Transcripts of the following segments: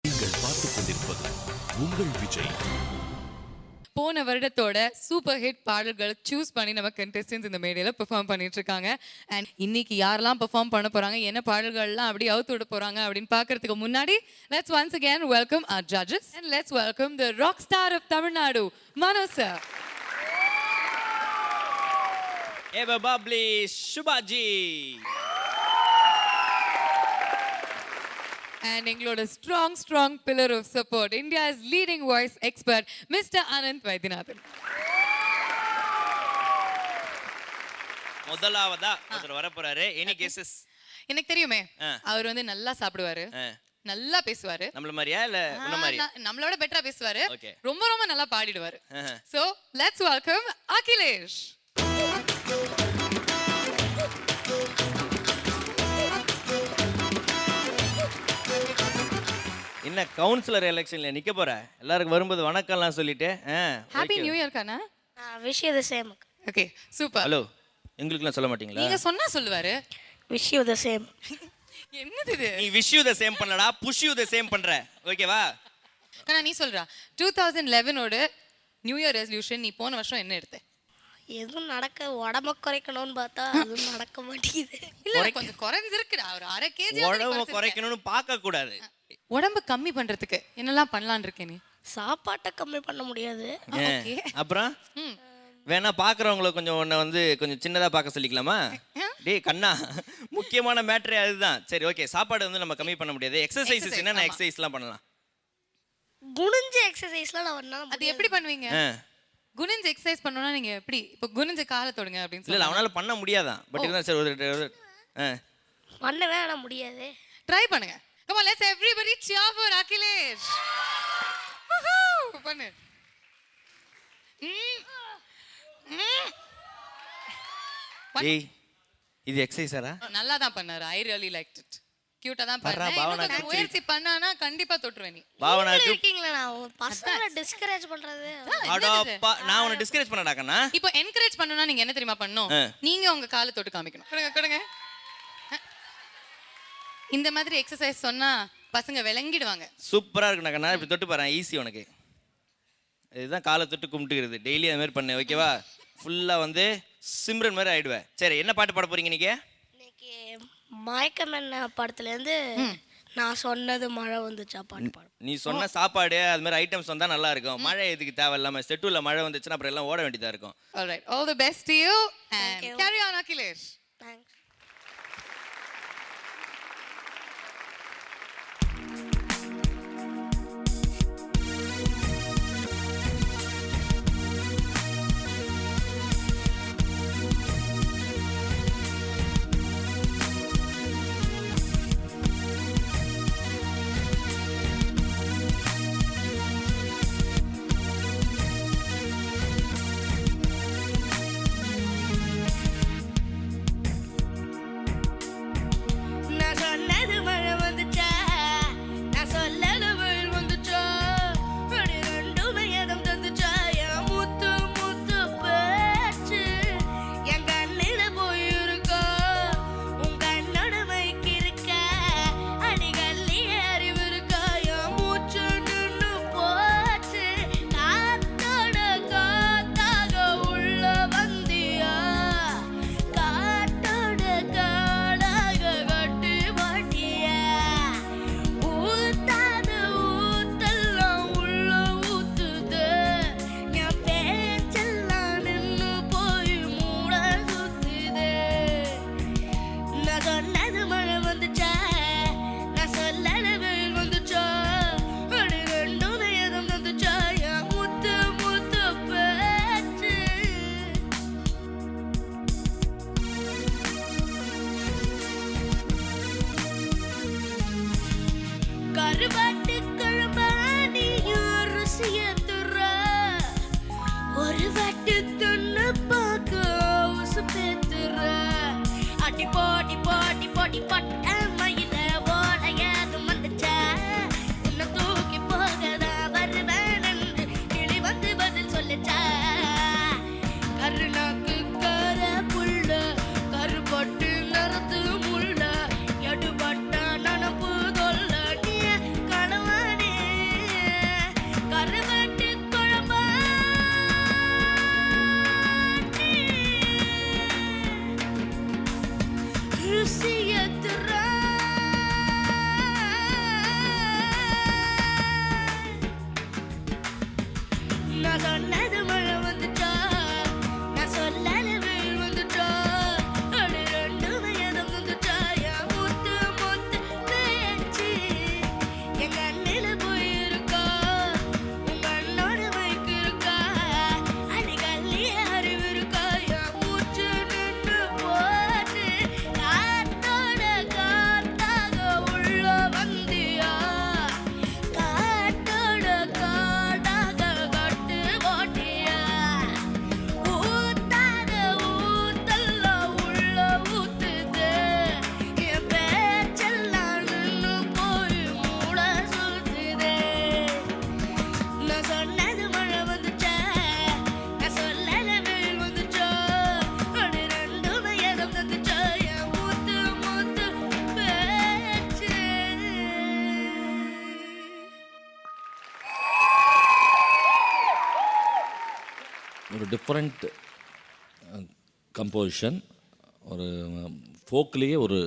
நீங்கள் பார்த்துக் கொண்டிருப்பது உங்கள் விஜய். போன வருடத்தோட சூப்பர் ஹிட் பாடல்களை சூஸ் பண்ணி நம்ம கண்டெஸ்டன்ஸ் இந்த மேடையில பெர்ஃபார்ம் பண்ணிட்டு இருக்காங்க. அண்ட் இன்னைக்கு யாரெல்லாம் பெர்ஃபார்ம் பண்ண போறாங்க, என்ன பாடல்கள்லாம் அப்படி அவுத்து விட போறாங்க அப்படின்னு பார்க்கறதுக்கு முன்னாடி let's once again welcome our judges and let's welcome the rock star of Tamil Nadu, Mano sir. Ever bubbly Shubhaji. And எங்களோட strong pillar of support, India's leading voice expert, Mr. Anant Vaidyanathan. முதலாவதா ஒருத்தர் வர போறாரு. Any cases? எனக்கு தெரியுமே, அவர் வந்து நல்லா சாப்பிடுவாரு, நல்லா பேசுவாரு. நம்மள மாதிரியா இல்ல உன்ன மாதிரியா? நம்மளோட பெட்டரா பேசுவாரு, Okay. ரொம்ப நல்லா பாடிடுவாரு. So let's welcome Akhilesh. என்ன கவுன்சிலர் எலெக்ஷன்ல நிக்க போற? எல்லாருக்கும் வரும்போது வணக்கம்லாம் சொல்லிட்டு ஹாப்பி நியூ இயர் கானா? Wish you the same. Okay super. Hello, எங்களுக்குலாம் சொல்ல மாட்டீங்களா? நீங்க சொன்னா சொல்லுவாரு. Wish you the same. என்னது இது? நீ விஷ் யூ தி சேம் பண்ணலடா, புஷ் யூ தி சேம் பண்ற. ஓகேவா? கானா நீ சொல்றா, 2011 ஓட நியூ இயர் ரெசல்யூஷன் நீ போன வருஷம் என்ன எடுத்த? எதுவும் நடக்க உடம்ப குறைக்கணும்னு பார்த்தா அதுவும் நடக்க மாட்டேங்குது. இல்ல கொஞ்சம் குறைஞ்சிருக்குடா, ஒரு 1/2 கேஜி உடம்ப குறைக்கணும்னு பார்க்க கூடாது. உடம்ப கம்மி பண்றதுக்கு என்னெல்லாம் பண்ணலாம்னு இருக்கே நீ? சாப்பாட்டை கம்மி பண்ண முடியாது. ஓகே. அப்புறம் வேணா பாக்குறவங்கள கொஞ்சம் உன்னை வந்து கொஞ்சம் சின்னதா பார்க்க சொல்லிக்கலாமா? டேய் கண்ணா, முக்கியமான மேட்டரே அதுதான். சரி ஓகே, சாப்பாடு வந்து நம்ம கம்மி பண்ண முடியாது. எக்ஸசைசஸ் என்னென்ன எக்ஸசைஸ்லாம் பண்ணலாம்? குனிஞ்ச எக்ஸசைஸ்லாம் நான் பண்ணா அது எப்படி பண்ணுவீங்க? குனிஞ்சு எக்ஸசைஸ் பண்ணனும்னா நீங்க எப்படி? இப்போ குனிஞ்சு காலை தொடுங்க அப்படினு இல்ல அவனால பண்ண முடியாதான். பட் இருந்தா சரி ஒரு பண்ணவே ஆனா முடியாது. ட்ரை பண்ணுங்க. Come on, let's everybody cheer for Akhilesh. Woohoo! பண்ணு. ஏய் இது எக்ஸசைஸரா? நல்லா தான் பண்ணாரு. I really liked it. கியூட்டா தான் பாவனா பண்ணாரு. முயற்சி பண்ணானா கண்டிப்பா தொட்டுருவே நீ. பாவனாக்கு இருக்கீங்களா? நான் பசங்கள டிஸ்கரேஜ் பண்றது. அடப்பா, நான் உன்னை டிஸ்கரேஜ் பண்ணடா கண்ணா. இப்போ என்கரேஜ் பண்ணனும்னா நீங்க என்ன தெரியுமா பண்ணனும்? நீங்க உங்க காலை தொட்டு காமிக்கணும். கொடுங்க. இந்த மாதிரி எக்ஸசைஸ் சொன்னா பசங்க விளங்கிடுவாங்க. சூப்பரா இருக்குடா கண்ணா. இப்படி தொட்டு பாறேன், ஈஸி உனக்கு. இதுதான் காலை தொட்டு கும்பிட்டுக்கிறது. டெய்லி அந்த மாதிரி பண்ணு, ஓகேவா? ஃபுல்லா வந்து சிம்ரன் மாதிரி ஆயிடுவே. சரி, என்ன பாட்டு பாட போறீங்க நீங்க? இன்னைக்கு மயக்கம் என்ன படத்துல இருந்து நான் சொன்னது மழை வந்துச்சா பாட்டு பாடு. நீ சொன்ன சாப்பாடு அது மாதிரி ஐட்டம்ஸ் வந்தா நல்லா இருக்கும். மழை எதுக்கு தேவையில்லாம செட்டுல மழை வந்துச்சுன்னா அப்புறம் எல்லாம் ஓட வேண்டியதா இருக்கும். All right, all the best to you and carry on Akhilesh. Thanks. கருப்பட்டு நிறத்து முள்ள எடுபட்ட நனப்பு தொல்ல நீ கணவன் ஒரு டிஃப்ரெண்ட் கம்போசிஷன், ஒரு ஃபோக்லேயே ஒரு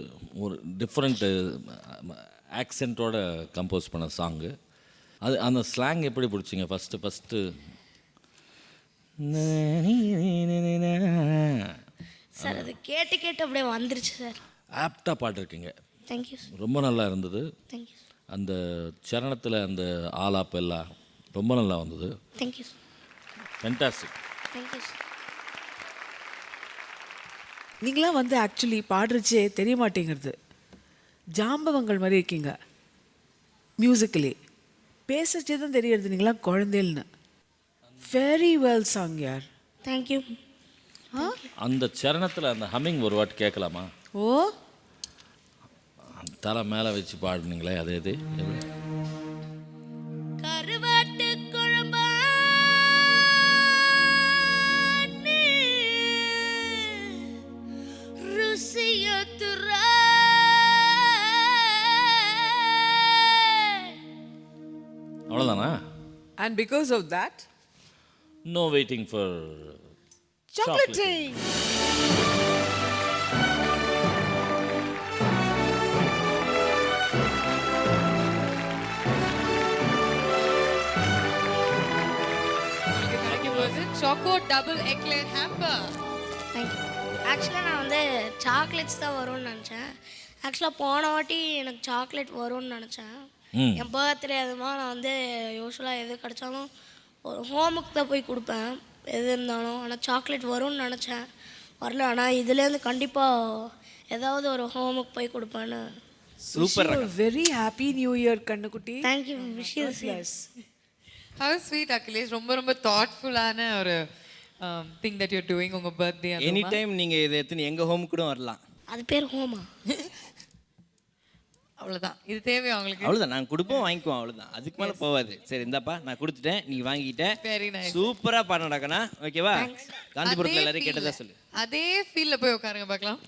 ஒரு டிஃப்ரெண்ட் ஆக்சென்ட்டோட கம்போஸ் பண்ண சாங்கு. அது அந்த ஸ்லாங் எப்படி பிடிச்சிங்க ஃபஸ்ட்டு? சார் அது கேட்டு கேட்டு அப்படியே வந்துருச்சு சார். ஆப்டாக பாடிருக்கீங்க, தேங்க்யூ ரொம்ப நல்லா இருந்தது. தேங்க்யூ அந்த சரணத்தில் அந்த ஆலாப் எல்லாம் ரொம்ப நல்லா வந்தது. Thank you fantastic. Thank you sir. நீங்களாம் வந்து ஆக்சுவலி பாடுறச்சே தெரிய மாட்டேங்கிறது, ஜாம்பவங்கள் மாதிரி இருக்கீங்க. மியூசிக்கலி பேசுறச்சே தான் தெரியறது நீங்களாம் குழந்தைகள்னு. வெரி வெல் சாங் யார். தேங்க்யூ. அந்த சரணத்தில் அந்த ஹம்மிங் ஒரு வாட்டி கேட்கலாமா? ஓ, தலை மேலே வச்சு பாடுனீங்களே, அது எது? கருவாட்டு குழம்பா ருசியத்துறா அவ்வளோதானா? and because of that no waiting for chocolating. உங்களுக்கு கிடைக்கும் போது choco double eclair hamper. Thank you. ஆக்சுவலாக நான் வந்து சாக்லேட்ஸ் தான் வரும்னு நினச்சேன். ஆக்சுவலாக போன வாட்டி எனக்கு சாக்லேட் வரும்னு நினச்சேன். என் பர்த்டே அதுமா நான் வந்து யூஸ்வலாக எது கிடைச்சாலும் ஒரு ஹோமுக்கு தான் போய் கொடுப்பேன் எது இருந்தாலும். ஆனால் சாக்லேட் வரும்னு நினச்சேன், வரல. ஆனால் இதுலேருந்து கண்டிப்பாக ஏதாவது ஒரு ஹோமுக்கு போய் கொடுப்பேன்னு. Super. Very happy new year கண்ணுக்குட்டி. Thank you. Wish How sweet Akhilesh. ரொம்ப ரொம்ப தாட்ஃபுல்லான ஒரு திங் தட் யூர் டூயிங் உங்க பர்த்டே. எனி டைம் நீங்கள் இதை எடுத்து எங்கள் ஹோம் கூட வரலாம். அது பேர் ஹோமா? அவ்வளோதான், இது தேவையா உங்களுக்கு? அவ்வளோதான், நாங்கள் கொடுப்போம் வாங்கிக்குவோம், அவ்வளோதான். அதுக்கு மேலே போகாது. சரி இந்தாப்பா நான் கொடுத்துட்டேன், நீ வாங்கிட்ட. Very nice. சூப்பராக பாடம் நடக்கணா, ஓகேவா? காந்திபுரத்தில் எல்லாரும் கேட்டதா சொல்லு. அதே ஃபீல்ல போய் உட்காருங்க பார்க்கலாம்.